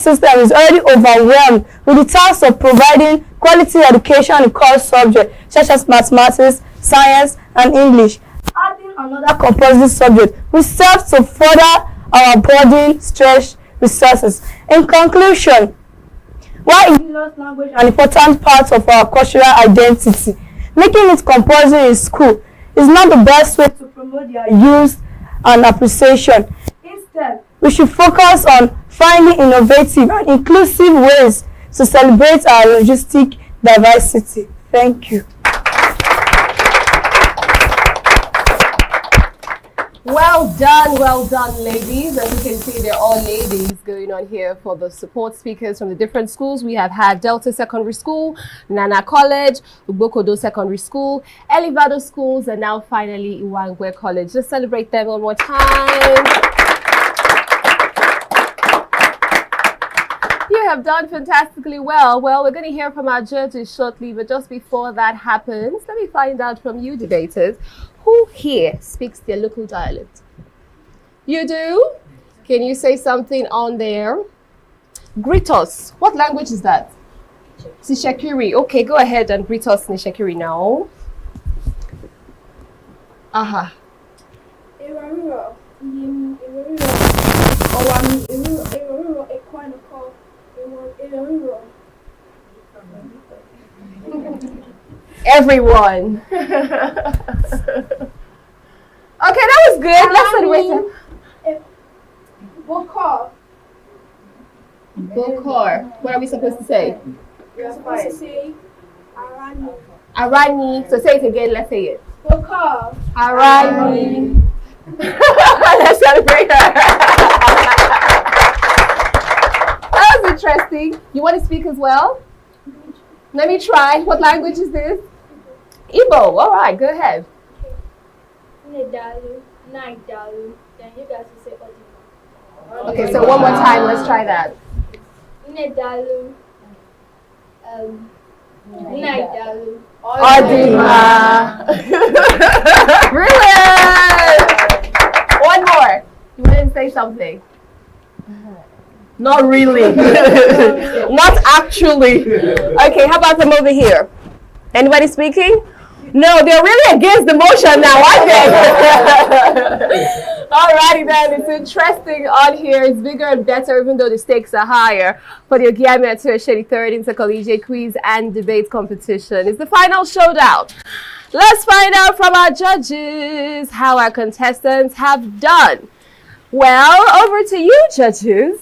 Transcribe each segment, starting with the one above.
system is already overwhelmed with the task of providing quality education in core subjects such as mathematics, science, and English. Adding another compulsory subject will serve to further our burden stretched resources. In conclusion, while indigenous language is an important part of our cultural identity, making it compulsory in school is not the best way to promote their use and appreciation. Instead, we should focus on finding innovative and inclusive ways to celebrate our linguistic diversity. Thank you. Well done, ladies. As you can see, they're all ladies going on here for the support speakers from the different schools. We have had Delta Secondary School, Nana College, Oyo-Ekòró Secondary School, Elevado Schools, and now finally Iwangwe College. Let's celebrate them one more time. You have done fantastically well. Well, we're going to hear from our judges shortly, but just before that happens, let me find out from you debaters, who here speaks their local dialect? You do? Can you say something on there? Greet us. What language is that? Nishekiri. Okay, go ahead and greet us Nishekiri now. Aha. Everyone. Okay, that was good. Let's celebrate. Bokor. Bokor. What are we supposed to say? We're supposed to say Arani. Arani. So say it again. Let's say it. Bokor. Arani. Let's celebrate her. That was interesting. You want to speak as well? Let me try. What language is this? Igbo. All right, go ahead. Nedalu, Naidalu. Then you guys will say Odima. Okay, so one more time. Let's try that. Nedalu, Naidalu. Odima. Brilliant. One more. You want to say something? Not really. Not actually. Okay, how about them over here? Anybody speaking? No, they're really against the motion now, aren't they? Alrighty then, it's interesting on here. It's bigger and better, even though the stakes are higher, for the OGIAME Attuwatse third intercollegiate quiz and debate competition. It's the final showdown. Let's find out from our judges how our contestants have done. Well, over to you, judges.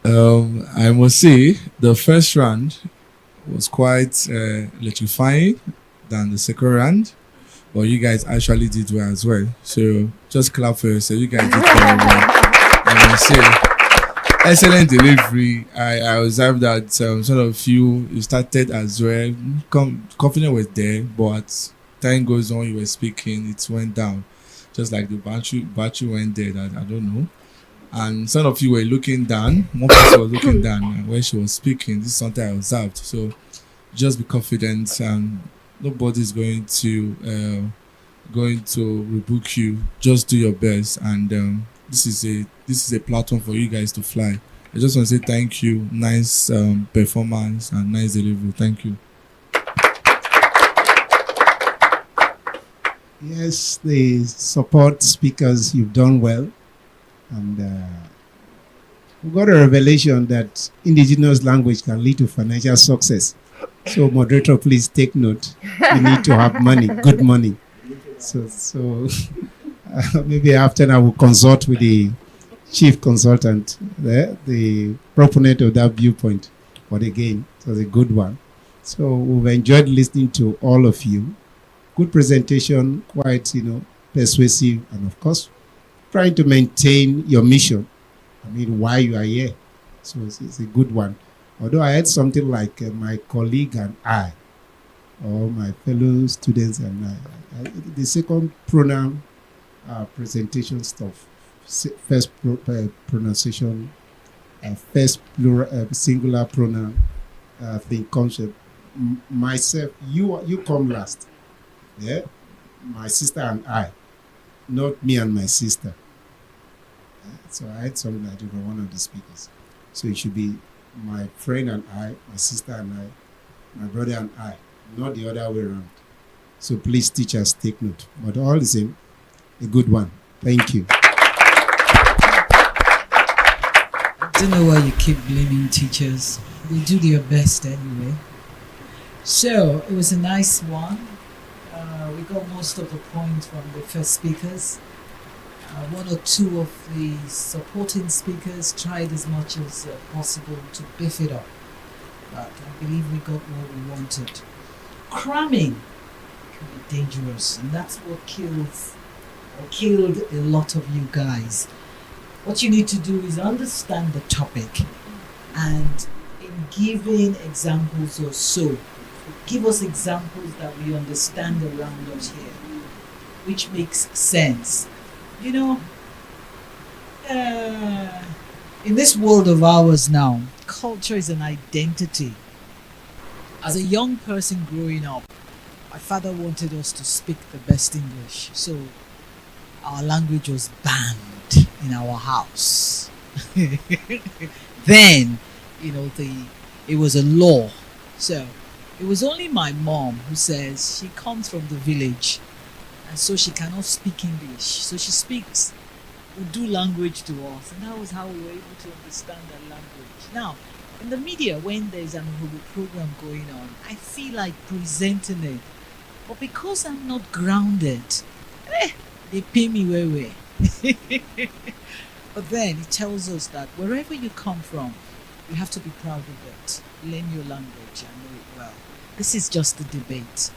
I must say the first round was quite electrifying than the second round, but you guys actually did well as well. So just clap for yourself. You guys did very well. I must say, excellent delivery. I observed that some of you started as well. Confidence was there, but time goes on. You were speaking, it went down, just like the battery went dead. I don't know. And some of you were looking down. One person was looking down when she was speaking. This is something I observed. So just be confident, and nobody's going to rebuke you. Just do your best, and this is a platform for you guys to fly. I just want to say thank you. Nice performance and nice delivery. Thank you. Yes, the support speakers, you've done well. And we got a revelation that indigenous language can lead to financial success. So, moderator, please take note. You need to have money, good money. So maybe after I will consult with the chief consultant, the proponent of that viewpoint. But again, it was a good one. So we've enjoyed listening to all of you. Good presentation, quite persuasive, and of course, trying to maintain your mission. I mean, why you are here. So it's a good one. Although I had something like my colleague and I, or my fellow students and I the second pronoun presentation stuff, first pronunciation, first plural, singular pronoun thing concept. Myself, you come last. Yeah, my sister and I, not me and my sister. So I had something I do from one of the speakers. So it should be my friend and I, my sister and I, my brother and I, not the other way around. So please, teachers, take note. But all the same, a good one. Thank you. I don't know why you keep blaming teachers. They do their best anyway. So it was a nice one. We got most of the points from the first speakers. One or two of the supporting speakers tried as much as possible to beef it up. But I believe we got what we wanted. Cramming can be dangerous, and that's what killed a lot of you guys. What you need to do is understand the topic, and in giving examples or so, give us examples that we understand around us here, which makes sense. You know, in this world of ours now, culture is an identity. As a young person growing up, my father wanted us to speak the best English, so our language was banned in our house. Then, you know, it was a law. So it was only my mom who says she comes from the village, and so she cannot speak English. So she speaks Urdu language to us, and that was how we were able to understand that language. Now, in the media, when there's an Oyo program going on, I feel like presenting it. But because I'm not grounded, they pay me way. But then it tells us that wherever you come from, you have to be proud of it. Learn your language and know it well. This is just a debate.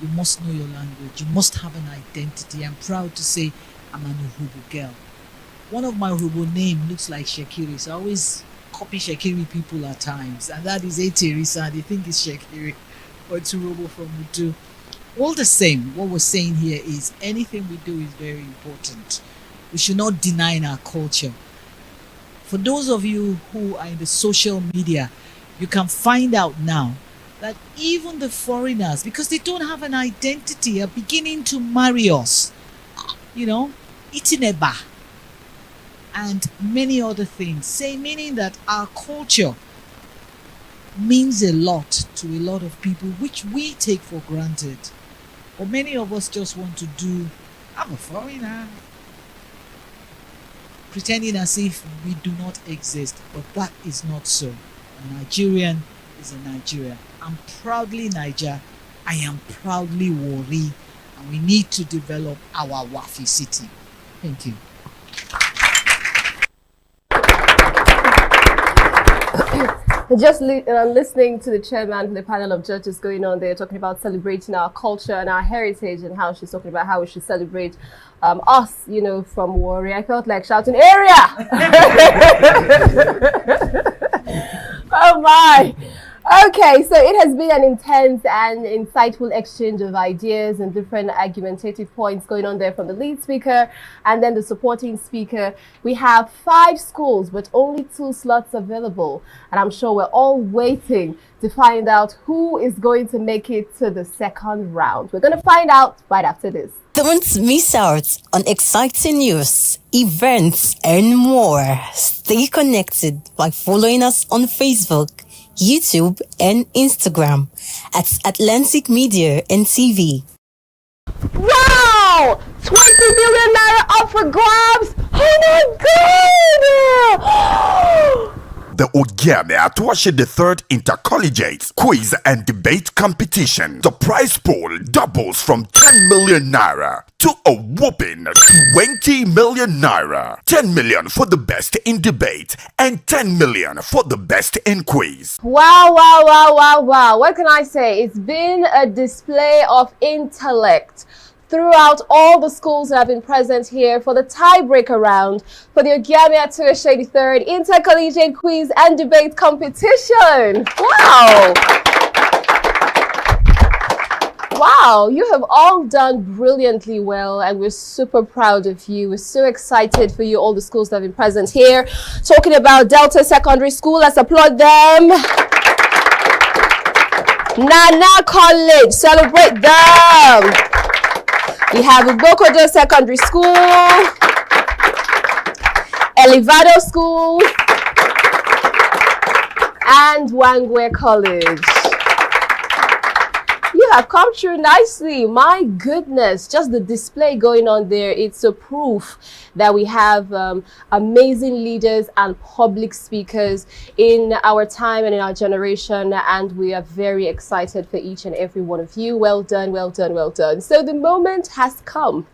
You must know your language. You must have an identity. I'm proud to say I'm an Uhubu girl. One of my Uhubu name looks like Shekiri, so I always copy Shekiri people at times, and that is Teresa. They think it's Shekiri, but it's Uhubu from Udu. All the same, what we're saying here is anything we do is very important. We should not deny our culture. For those of you who are in the social media, you can find out now that even the foreigners, because they don't have an identity, are beginning to marry us. You know, itineba and many other things, meaning that our culture means a lot to a lot of people, which we take for granted. But many of us just want to do, I'm a foreigner, pretending as if we do not exist. But that is not so. A Nigerian is a Nigerian. I'm proudly Niger. I am proudly Wari. And we need to develop our Wafi city. Thank you. Just listening to the chairman, the panel of judges going on there, talking about celebrating our culture and our heritage, and how she's talking about how we should celebrate us, you know, from Warri. I felt like shouting, area! Oh my! Okay, so it has been an intense and insightful exchange of ideas and different argumentative points going on there from the lead speaker and then the supporting speaker. We have 5 schools, but only 2 slots available. And I'm sure we're all waiting to find out who is going to make it to the second round. We're going to find out right after this. Don't miss out on exciting news, events, and more. Stay connected by following us on Facebook, YouTube, and Instagram at Atlantic Media and TV. Wow! 20 million naira up for grabs! Oh my god! The OGIAME Atուwatse III Intercollegiate Quiz and Debate Competition. The prize pool doubles from 10 million naira to a whopping 20 million naira. 10 million for the best in debate and 10 million for the best in quiz. Wow, wow, wow, wow, wow. What can I say? It's been a display of intellect throughout all the schools that have been present here for the tiebreaker round for the OGIAME Atụwatse III Intercollegiate Quiz and Debate Competition. Wow! Wow, you have all done brilliantly well, and we're super proud of you. We're so excited for you, all the schools that have been present here. Talking about Delta Secondary School, let's applaud them. Nana College, celebrate them. We have Oyo-Ekòró Secondary School. Elevado School and Wangwe College. You have come through nicely. My goodness, just the display going on there, it's a proof that we have amazing leaders and public speakers in our time and in our generation, and we are very excited for each and every one of you. Well done, well done, well done. So the moment has come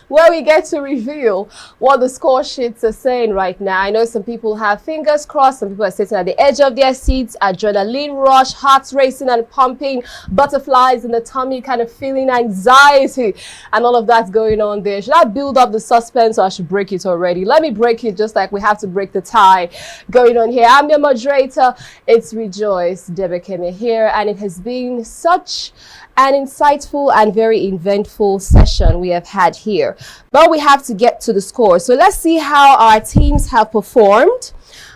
where we get to reveal what the score sheets are saying right now. I know some people have fingers crossed, some people are sitting at the edge of their seats, adrenaline rush, hearts racing and pumping, butterflies in the tummy, kind of feeling anxiety and all of that's going on there. Should I build up the suspense or I should break it already? Let me break it just like we have to break the tie going on here. I'm your moderator. It's Rejoice Debekeme here, and it has been such an insightful and very eventful session we have had here. But we have to get to the score. So let's see how our teams have performed.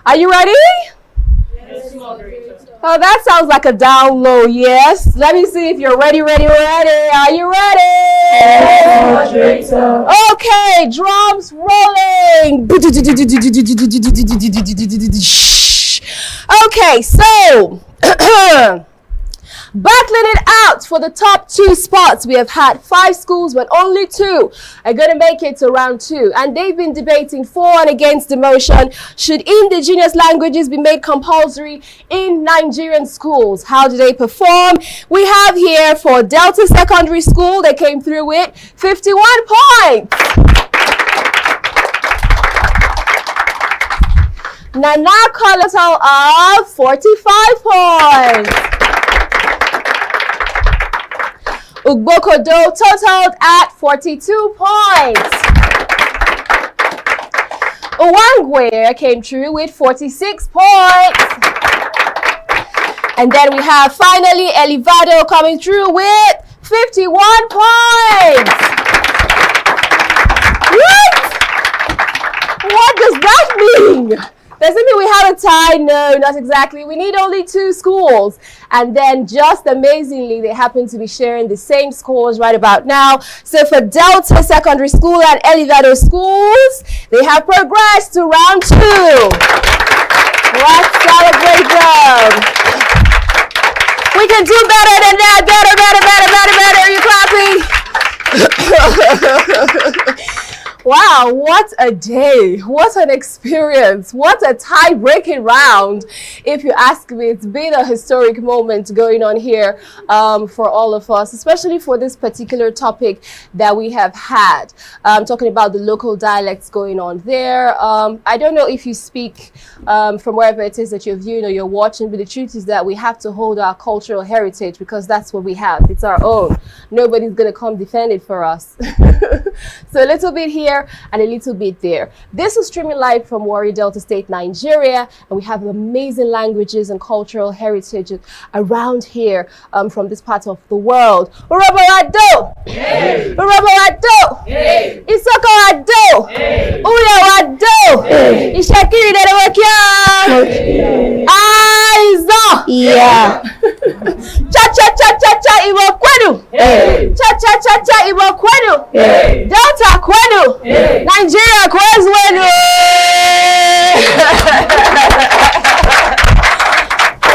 Are you ready? Yes, moderator. Oh, that sounds like a down low, yes. Let me see if you're ready, ready, ready. Are you ready? Yes, moderator. Okay, drums rolling. Okay, so battling it out for the top 2 spots. We have had 5 schools, but only 2 are going to make it to round 2. And they've been debating for and against the motion. Should indigenous languages be made compulsory in Nigerian schools? How do they perform? We have here for Delta Secondary School, they came through with 51 points. Nana Colatal of 45 points. Ugbokodo totaled at 42 points. Uwangwe came through with 46 points. And then we have finally Elevado coming through with 51 points. What does that mean? Does it mean we have a tie? No, not exactly. We need only 2 schools. And then just amazingly, they happen to be sharing the same scores right about now. So for Delta Secondary School and Elevado Schools, they have progressed to round 2. Let's celebrate them. We can do better than that. Better. Are you clapping? Wow, what a day. What an experience. What a tie-breaking round. If you ask me, it's been a historic moment going on here for all of us, especially for this particular topic that we have had. Talking about the local dialects going on there. I don't know if you speak from wherever it is that you're viewing or you're watching, but the truth is that we have to hold our cultural heritage because that's what we have. It's our own. Nobody's going to come defend it for us. So a little bit here and a little bit there. This is streaming live from Warri Delta State, Nigeria, and we have amazing languages and cultural heritage around here from this part of the world. Urabarado! Urabarado! Isokorado! Uyawado! Ishakiri Derewakia! Aizo! Yeah! Cha-cha-cha-cha-cha Iwo Kwenu! Cha-cha-cha-cha Iwo Kwenu! Delta Kwenu! Nigeria Kwenu!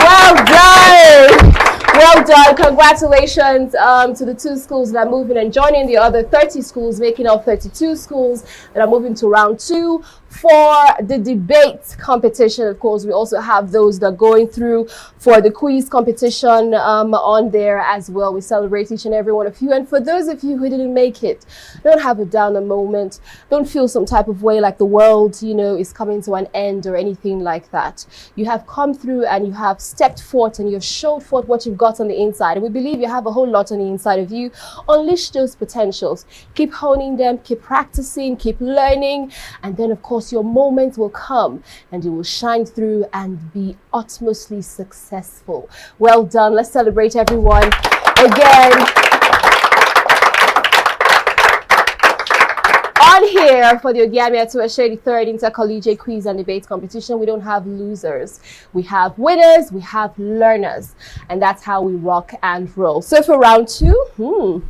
Well done! Well done. Congratulations to the 2 schools that are moving and joining the other 30 schools, making up 32 schools that are moving to round 2. For the debate competition, of course, we also have those that are going through for the quiz competition on there as well. We celebrate each and every one of you. And for those of you who didn't make it, don't have a downer moment. Don't feel some type of way like the world, you know, is coming to an end or anything like that. You have come through and you have stepped forth and you have showed forth what you've got on the inside. And we believe you have a whole lot on the inside of you. Unleash those potentials. Keep honing them, keep practicing, keep learning. And then, of course, your moment will come and you will shine through and be utmostly successful. Well done. Let's celebrate everyone again. On here for the OGIAME ATUWATSE 3rd Intercollegiate Quiz and Debate Competition, we don't have losers. We have winners, we have learners. And that's how we rock and roll. So for round 2,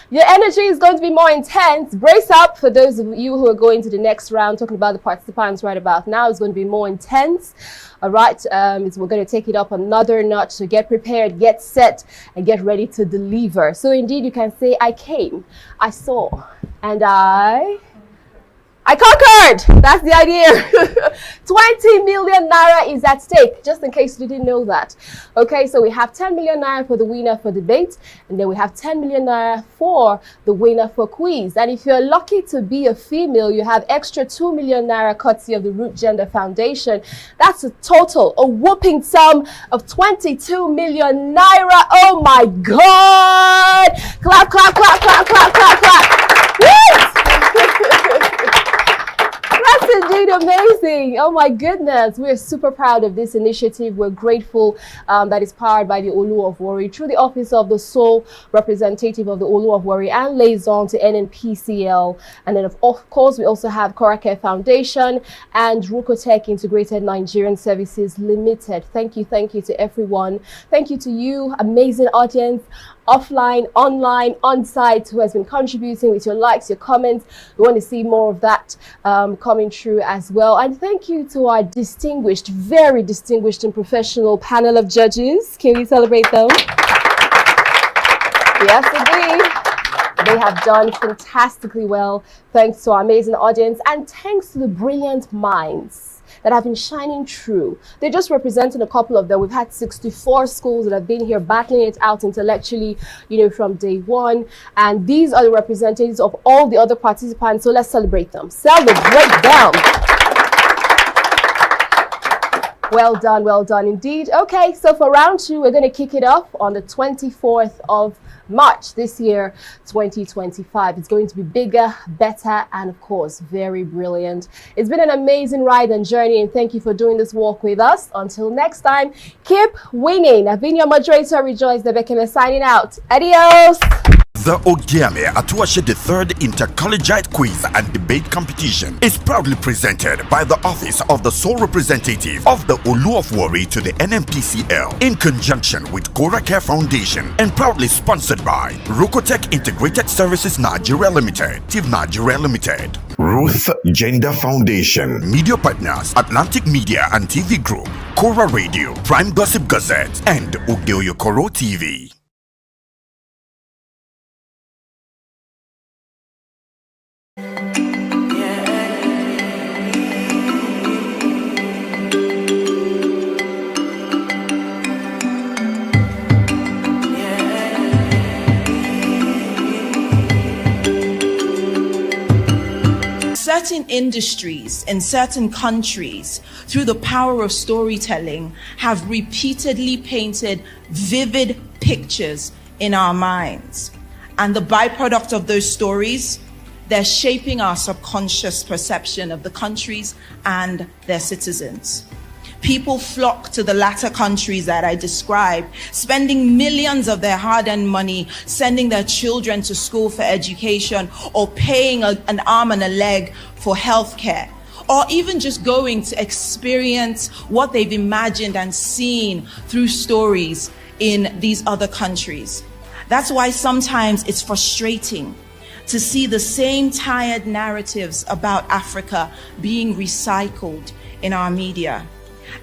Your energy is going to be more intense. Brace up for those of you who are going to the next round. Talking about the participants right about now, it's going to be more intense. All right, we're going to take it up another notch. So get prepared, get set, and get ready to deliver. So indeed, you can say, I came, I saw, and I conquered. That's the idea. 20 million naira is at stake, just in case you didn't know that. Okay, so we have 10 million naira for the winner for debate, and then we have 10 million naira for the winner for quiz. And if you're lucky to be a female, you have extra 2 million naira courtesy of the Root Gender Foundation. That's a total, a whooping sum of 22 million naira. Oh my God! Clap, clap, clap, clap, clap, clap, clap. Woo! That's indeed amazing. Oh my goodness. We're super proud of this initiative. We're grateful that it's powered by the Olu of Warri through the office of the sole representative of the Olu of Warri and liaison to NNPCL. And then of course, we also have Korake Foundation and Rukotech Integrated Nigerian Services Limited. Thank you to everyone. Thank you to you, amazing audience, offline, online, on-site, who has been contributing with your likes, your comments. We want to see more of that coming through as well. And thank you to our distinguished, very distinguished and professional panel of judges. Can we celebrate them? Yes, indeed. They have done fantastically well. Thanks to our amazing audience and thanks to the brilliant minds that have been shining through. They're just representing a couple of them. We've had 64 schools that have been here battling it out intellectually, from day one. And these are the representatives of all the other participants. So let's celebrate them. Celebrate them. Well done indeed. Okay, so for round 2, we're going to kick it off on the 24th of March this year, 2025. It's going to be bigger, better, and of course, very brilliant. It's been an amazing ride and journey, and thank you for doing this walk with us. Until next time, keep winning. I've been your moderator, Rejoice Debekeme, signing out. Adios. The OGIAME Atawatse III Intercollegiate Quiz and Debate Competition is proudly presented by the Office of the Sole Representative of the Olu of Warri to the NNPCL in conjunction with Korake Foundation and proudly sponsored by Rukotech Integrated Services Nigeria Limited, TIV Nigeria Limited, Ruth Gender Foundation, Media Partners, Atlantic Media and TV Group, Kora Radio, Prime Gossip Gazette, and Oyo-Ekòró TV. Certain industries in certain countries, through the power of storytelling, have repeatedly painted vivid pictures in our minds. And the byproduct of those stories, they're shaping our subconscious perception of the countries and their citizens. People flock to the latter countries that I described, spending millions of their hard-earned money, sending their children to school for education, or paying an arm and a leg for healthcare, or even just going to experience what they've imagined and seen through stories in these other countries. That's why sometimes it's frustrating to see the same tired narratives about Africa being recycled in our media,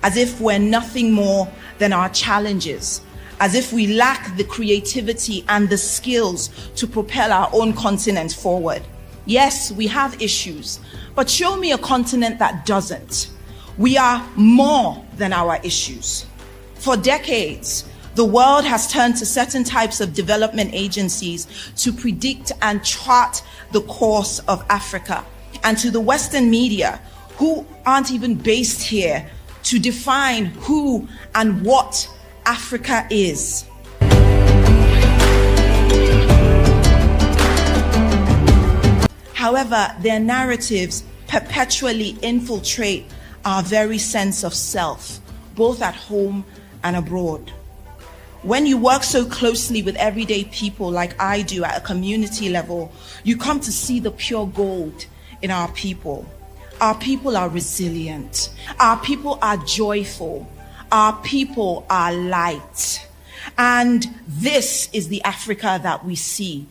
as if we're nothing more than our challenges, as if we lack the creativity and the skills to propel our own continent forward. Yes, we have issues, but show me a continent that doesn't. We are more than our issues. For decades, the world has turned to certain types of development agencies to predict and chart the course of Africa, and to the Western media, who aren't even based here, to define who and what Africa is. However, their narratives perpetually infiltrate our very sense of self, both at home and abroad. When you work so closely with everyday people like I do at a community level, you come to see the pure gold in our people. Our people are resilient. Our people are joyful. Our people are light. And this is the Africa that we see.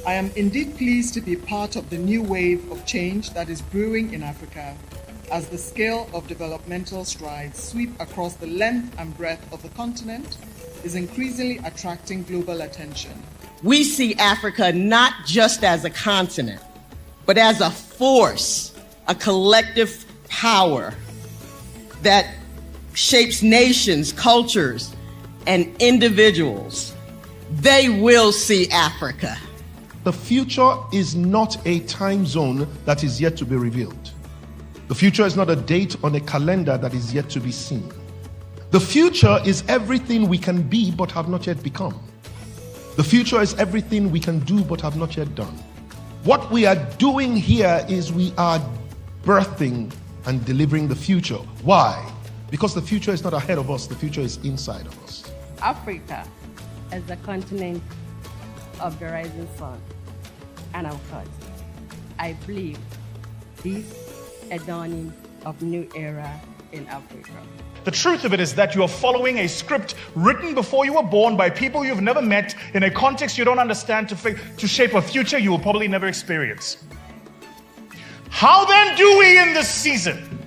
I am indeed pleased to be part of the new wave of change that is brewing in Africa as the scale of developmental strides sweep across the length and breadth of the continent is increasingly attracting global attention. We see Africa not just as a continent, but as a force, a collective power that shapes nations, cultures, and individuals. They will see Africa. The future is not a time zone that is yet to be revealed. The future is not a date on a calendar that is yet to be seen. The future is everything we can be but have not yet become. The future is everything we can do but have not yet done. What we are doing here is we are birthing and delivering the future. Why? Because the future is not ahead of us, the future is inside of us. Africa is the continent of the rising sun. And of course, I believe this is a dawning of new era in Africa. The truth of it is that you are following a script written before you were born by people you've never met in a context you don't understand to shape a future you will probably never experience. How then do we in this season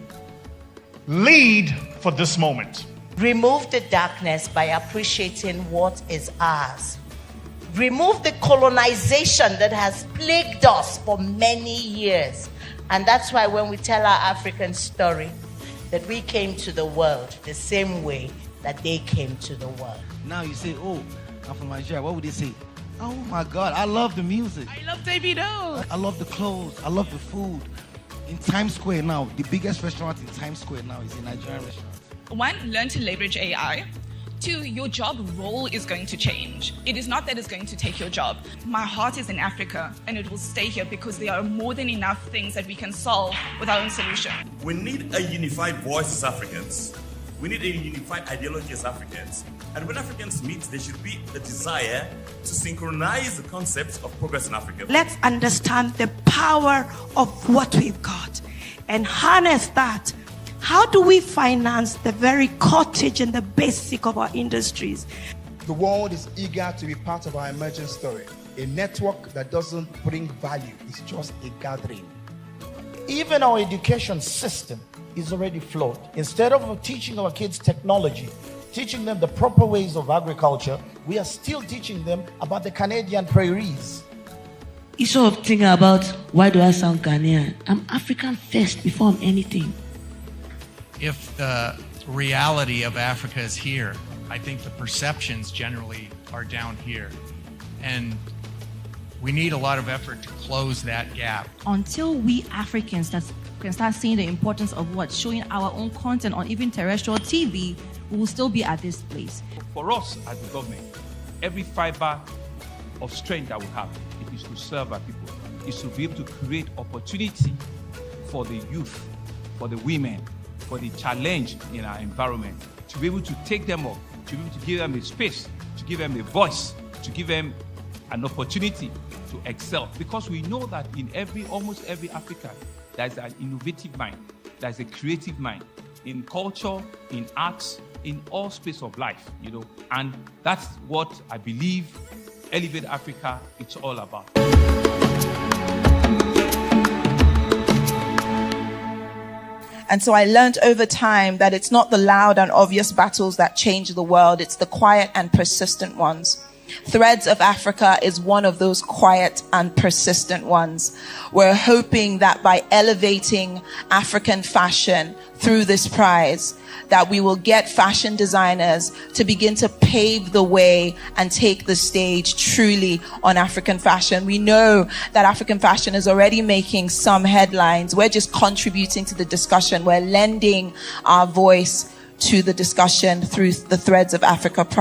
lead for this moment? Remove the darkness by appreciating what is ours. Remove the colonization that has plagued us for many years. And that's why when we tell our African story, that we came to the world the same way that they came to the world. Now you say, oh, I'm from Nigeria. What would they say? Oh my God, I love the music. I love Davido. I love the clothes. I love the food. In Times Square now, the biggest restaurant in Times Square now is a Nigerian restaurant. One, learn to leverage AI. Two, your job role is going to change. It is not that it's going to take your job. My heart is in Africa, and it will stay here because there are more than enough things that we can solve with our own solution. We need a unified voice as Africans. We need a unified ideology as Africans. And when Africans meet, there should be a desire to synchronize the concepts of progress in Africa. Let's understand the power of what we've got and harness that. How do we finance the very cottage and the basic of our industries? The world is eager to be part of our emerging story. A network that doesn't bring value is just a gathering. Even our education system is already flawed. Instead of teaching our kids technology, teaching them the proper ways of agriculture, we are still teaching them about the Canadian prairies. You sort of think about, why do I sound Ghanaian? I'm African first before I'm anything. If the reality of Africa is here, I think the perceptions generally are down here. And we need a lot of effort to close that gap. Until we Africans can start seeing the importance of showing our own content on even terrestrial TV, we will still be at this place. For us as the government, every fiber of strength that we have, it is to serve our people. It's to be able to create opportunity for the youth, for the women, for the challenge in our environment, to be able to take them up, to be able to give them a space, to give them a voice, to give them an opportunity to excel. Because we know that in almost every African, there's an innovative mind, there's a creative mind, in culture, in arts, in all space of life, and that's what I believe Elevate Africa, it's all about. And so I learned over time that it's not the loud and obvious battles that change the world, it's the quiet and persistent ones. Threads of Africa is one of those quiet and persistent ones. We're hoping that by elevating African fashion through this prize, that we will get fashion designers to begin to pave the way and take the stage truly on African fashion. We know that African fashion is already making some headlines. We're just contributing to the discussion. We're lending our voice to the discussion through the Threads of Africa